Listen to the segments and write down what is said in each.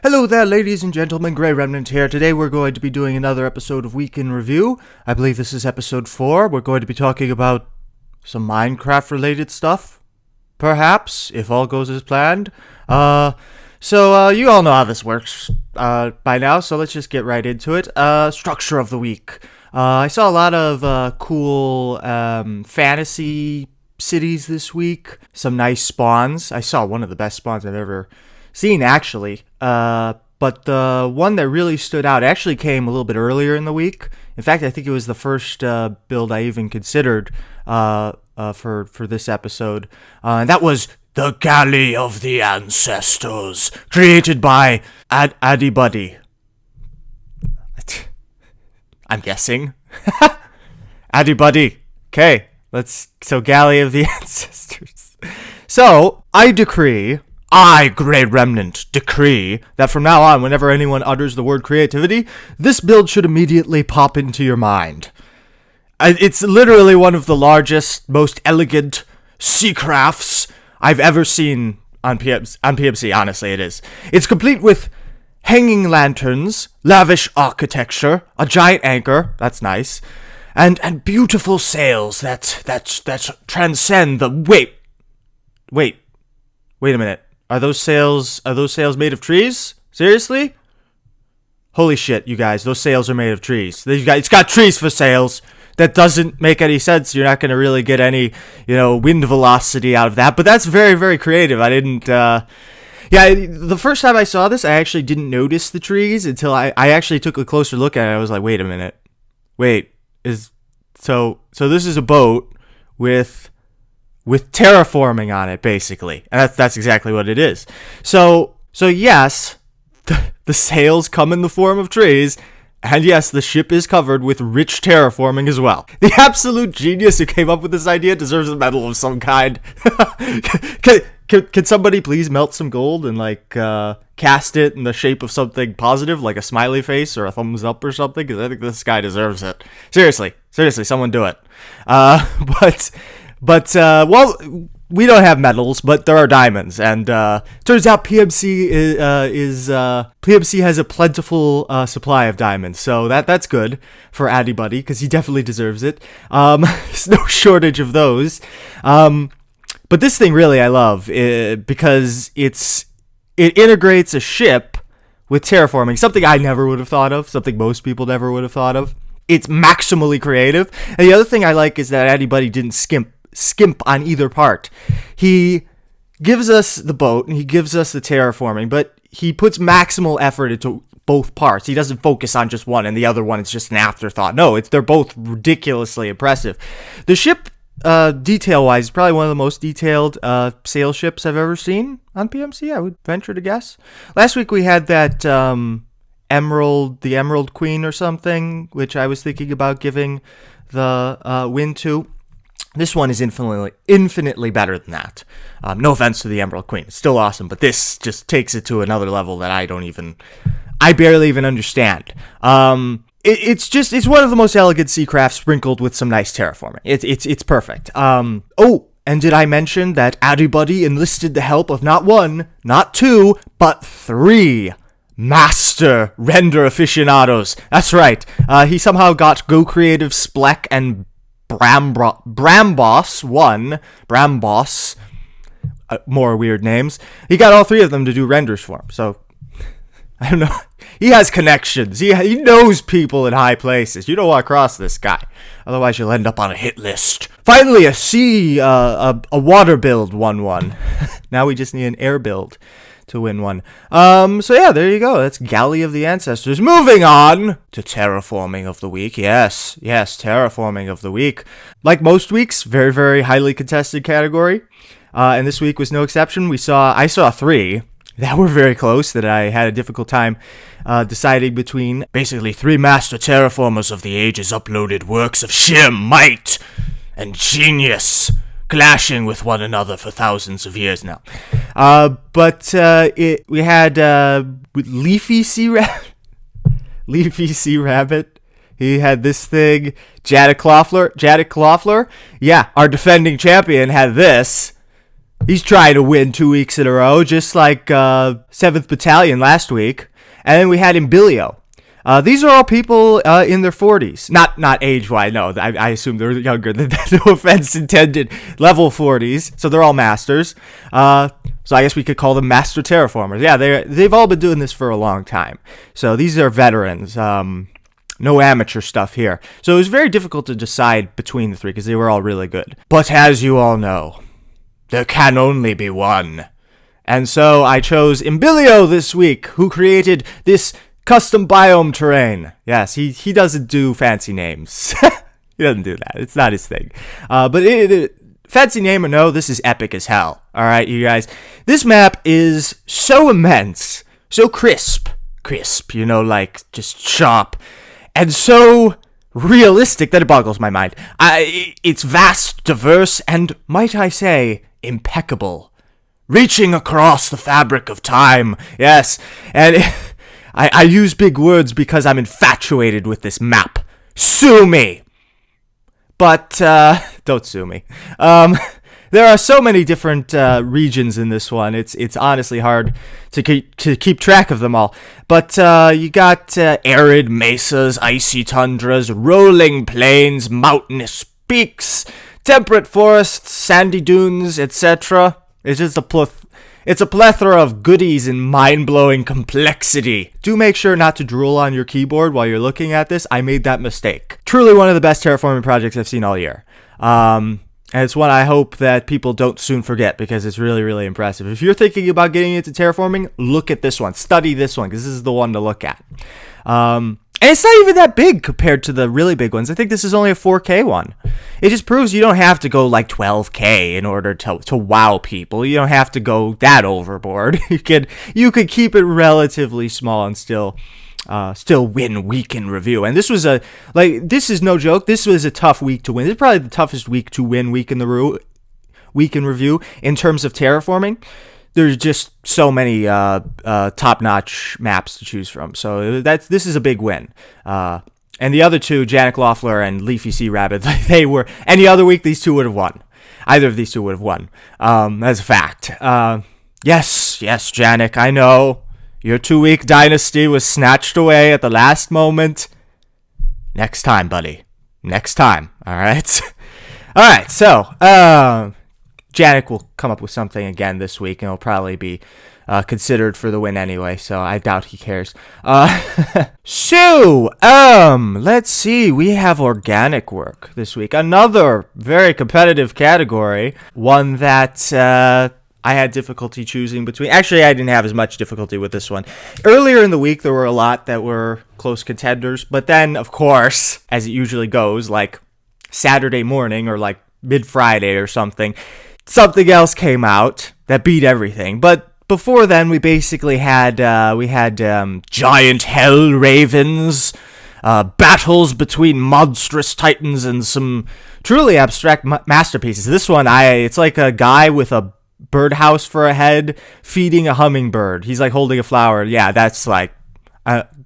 Hello there, ladies and gentlemen, Grey Remnant here. Today we're going to be doing another episode of Week in Review. I believe this is episode 4. We're going to be talking about some Minecraft-related stuff, perhaps, if all goes as planned. So you all know how this works by now, so let's just get right into it. Structure of the week. I saw a lot of cool fantasy cities this week. Some nice spawns. I saw one of the best spawns I've ever seen, actually. But the one that really stood out actually came a little bit earlier in the week. In fact, I think it was the first build I even considered for this episode. And that was the Galley of the Ancestors, created by Adibuddy. I'm guessing. Adibuddy. Okay, so Galley of the Ancestors. So, I, Grey Remnant, decree that from now on, whenever anyone utters the word creativity, this build should immediately pop into your mind. It's literally one of the largest, most elegant sea crafts I've ever seen on PMC, honestly it is. It's complete with hanging lanterns, lavish architecture, a giant anchor, that's nice, and beautiful sails that transcend the... Wait a minute. Are those sails made of trees? Seriously? Holy shit, you guys, those sails are made of trees. It's got trees for sails. That doesn't make any sense. You're not going to really get any, wind velocity out of that. But that's very, very creative. I didn't, the first time I saw this, I actually didn't notice the trees until I actually took a closer look at it. I was like, wait a minute. So this is a boat with terraforming on it, basically. And that's exactly what it is. So yes, the sails come in the form of trees, and yes, the ship is covered with rich terraforming as well. The absolute genius who came up with this idea deserves a medal of some kind. Can somebody please melt some gold and, cast it in the shape of something positive, like a smiley face or a thumbs up or something? Because I think this guy deserves it. Seriously, someone do it. But we don't have metals, but there are diamonds, and turns out PMC PMC has a plentiful supply of diamonds, so that's good for Adibuddy because he definitely deserves it. There's no shortage of those. But this thing really I love because it integrates a ship with terraforming, something I never would have thought of, something most people never would have thought of. It's maximally creative, and the other thing I like is that Adibuddy didn't skimp on either part. He gives us the boat and he gives us the terraforming, but he puts maximal effort into both parts. He doesn't focus on just one and the other one is just an afterthought. No, they're both ridiculously impressive. The ship, detail-wise, is probably one of the most detailed sail ships I've ever seen on PMC, I would venture to guess. Last week we had that the Emerald Queen or something, which I was thinking about giving the win to. This one is infinitely better than that. No offense to the Emerald Queen. It's still awesome, but this just takes it to another level that I barely even understand. It's one of the most elegant sea crafts sprinkled with some nice terraforming. It's perfect. And did I mention that Adibuddy enlisted the help of not one, not two, but 3 master render aficionados? That's right. He somehow got Go Creative, Spleck, and Brambos, more weird names. He got all 3 of them to do renders for him. So, I don't know. He has connections. He knows people in high places. You don't want to cross this guy. Otherwise, you'll end up on a hit list. Finally, a water build won one. Now we just need an air build to win one. So yeah, there you go. That's Galley of the Ancestors. Moving on to Terraforming of the Week. Yes, Terraforming of the Week. Like most weeks, very, very highly contested category. And this week was no exception. I saw 3 that were very close that I had a difficult time deciding between. Basically, 3 master terraformers of the ages uploaded works of sheer might and genius, clashing with one another for thousands of years now. We had Leafy Sea Rabbit. He had this thing. Jadik Cloffler. Yeah, our defending champion had this. He's trying to win 2 weeks in a row, just like 7th Battalion last week. And then we had Imbilio. These are all people in their 40s. Not age-wise, no. I assume they're younger than that. No offense intended. Level 40s. So they're all masters. So I guess we could call them master terraformers. Yeah, they've all been doing this for a long time. So these are veterans. No amateur stuff here. So it was very difficult to decide between the three because they were all really good. But as you all know, there can only be one. And so I chose Imbilio this week, who created this custom biome terrain. Yes, he doesn't do fancy names. He doesn't do that. It's not his thing. But fancy name or no, this is epic as hell. All right, you guys. This map is so immense, so crisp, like just sharp, and so realistic that it boggles my mind. It's vast, diverse, and, might I say, impeccable. Reaching across the fabric of time. Yes, and I use big words because I'm infatuated with this map. Sue me! But, don't sue me. There are so many different regions in this one. It's honestly hard to keep track of them all. But you got arid mesas, icy tundras, rolling plains, mountainous peaks, temperate forests, sandy dunes, etc. It's just it's a plethora of goodies and mind-blowing complexity. Do make sure not to drool on your keyboard while you're looking at this. I made that mistake. Truly one of the best terraforming projects I've seen all year. And it's one I hope that people don't soon forget because it's really, really impressive. If you're thinking about getting into terraforming, look at this one. Study this one because this is the one to look at. And it's not even that big compared to the really big ones. I think this is only a 4K one. It just proves you don't have to go like 12K in order to wow people. You don't have to go that overboard. You could keep it relatively small and still win week in review. And this was this is no joke. This was a tough week to win. This is probably the toughest week to win week in review in terms of terraforming. There's just so many top-notch maps to choose from. So this is a big win. And the other two, Janik Loeffler and Leafy Sea Rabbit, they were any other week these two would have won. Either of these two would have won. As a fact. Yes, Janik, I know. Your 2-week dynasty was snatched away at the last moment. Next time, buddy. Next time. All right? All right, so Janik will come up with something again this week, and it'll probably be considered for the win anyway, so I doubt he cares. So, let's see. We have organic work this week. Another very competitive category. One that I had difficulty choosing between. Actually, I didn't have as much difficulty with this one. Earlier in the week, there were a lot that were close contenders, but then, of course, as it usually goes, like Saturday morning or like mid-Friday or something else came out that beat everything. But before then, we basically had giant hell ravens, battles between monstrous titans, and some truly abstract masterpieces. This one, it's like a guy with a birdhouse for a head feeding a hummingbird. He's like holding a flower. Yeah, that's like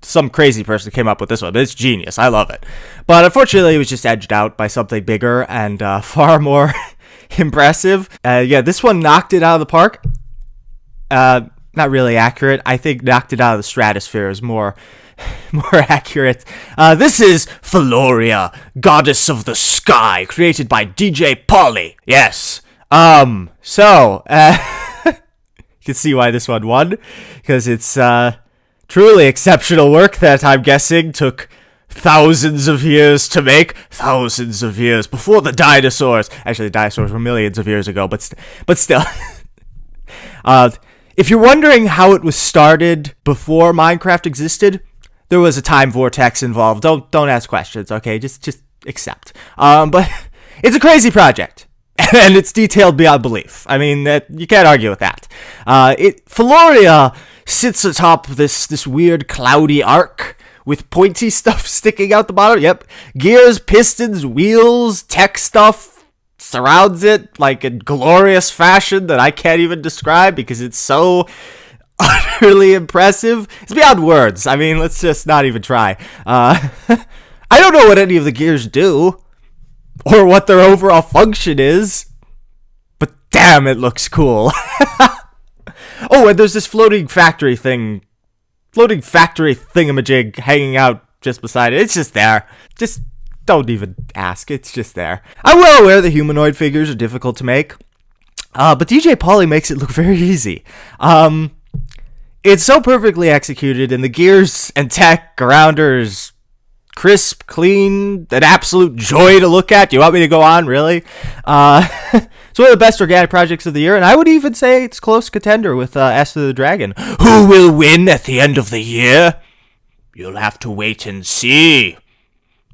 some crazy person came up with this one, but it's genius. I love it. But unfortunately, it was just edged out by something bigger and far more impressive. This one knocked it out of the park. Not really accurate. I think knocked it out of the stratosphere is more accurate. This is Phaloria, goddess of the sky, created by DJ Polly. Yes. So you can see why this one won, because it's truly exceptional work that I'm guessing took thousands of years to make. Thousands of years before the dinosaurs. Actually, the dinosaurs were millions of years ago, but still. If you're wondering how it was started before Minecraft existed, there was a time vortex involved. Don't ask questions, okay? Just accept. But it's a crazy project. And it's detailed beyond belief. I mean, you can't argue with that. Phaloria sits atop this weird cloudy arc with pointy stuff sticking out the bottom. Yep. Gears, pistons, wheels, tech stuff surrounds it like in glorious fashion that I can't even describe because it's so utterly impressive. It's beyond words. I mean, let's just not even try. I don't know what any of the gears do or what their overall function is, but damn, it looks cool. Oh, and there's this floating factory thingamajig hanging out just beside it. It's just there. Just don't even ask. It's just there. I'm well aware the humanoid figures are difficult to make, but DJ Pauly makes it look very easy. It's so perfectly executed, and the gears and tech around her is crisp, clean, an absolute joy to look at. Do you want me to go on, really? It's one of the best organic projects of the year, and I would even say it's close contender with Esther the Dragon. Who will win at the end of the year? You'll have to wait and see.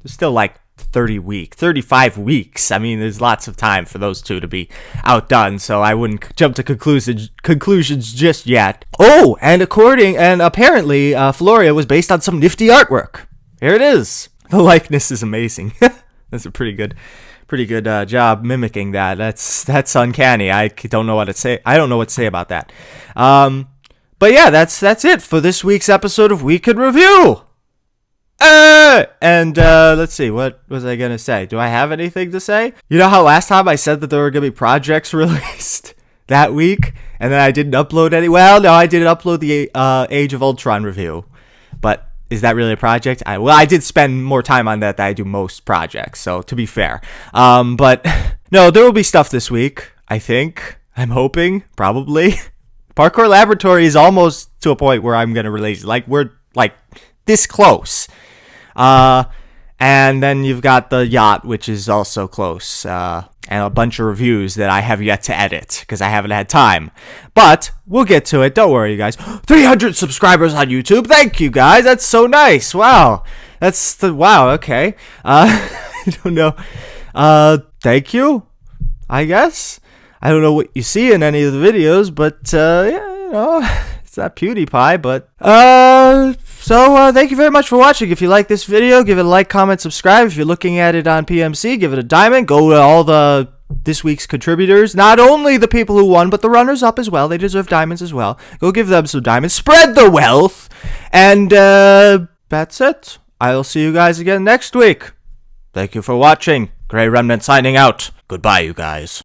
There's still like 35 weeks. I mean, there's lots of time for those two to be outdone, so I wouldn't jump to conclusions just yet. Oh, and apparently, Phaloria was based on some nifty artwork. Here it is. The likeness is amazing. That's a pretty good job mimicking that. That's uncanny. I don't know what to say. I don't know what to say about that. But yeah, that's it for this week's episode of Week in Review. Let's see, what was I gonna say? Do I have anything to say? You know how last time I said that there were gonna be projects released that week, and then I didn't upload any? Well, no, I didn't upload the Age of Ultron review, but is that really a project? I did spend more time on that than I do most projects, so to be fair. But no, there will be stuff this week, I think. I'm hoping, probably. Parkour Laboratory is almost to a point where I'm gonna release it. Like, we're like this close. And then you've got the yacht, which is also close, and a bunch of reviews that I have yet to edit because I haven't had time. But we'll get to it. Don't worry, you guys. 300 subscribers on YouTube. Thank you, guys. That's so nice. Wow. Wow. Okay. I don't know. Thank you, I guess. I don't know what you see in any of the videos, but, yeah, you know, it's not PewDiePie, but, So, thank you very much for watching. If you like this video, give it a like, comment, subscribe. If you're looking at it on PMC, give it a diamond. Go to all this week's contributors. Not only the people who won, but the runners-up as well. They deserve diamonds as well. Go give them some diamonds. Spread the wealth. And, that's it. I'll see you guys again next week. Thank you for watching. Grey Remnant signing out. Goodbye, you guys.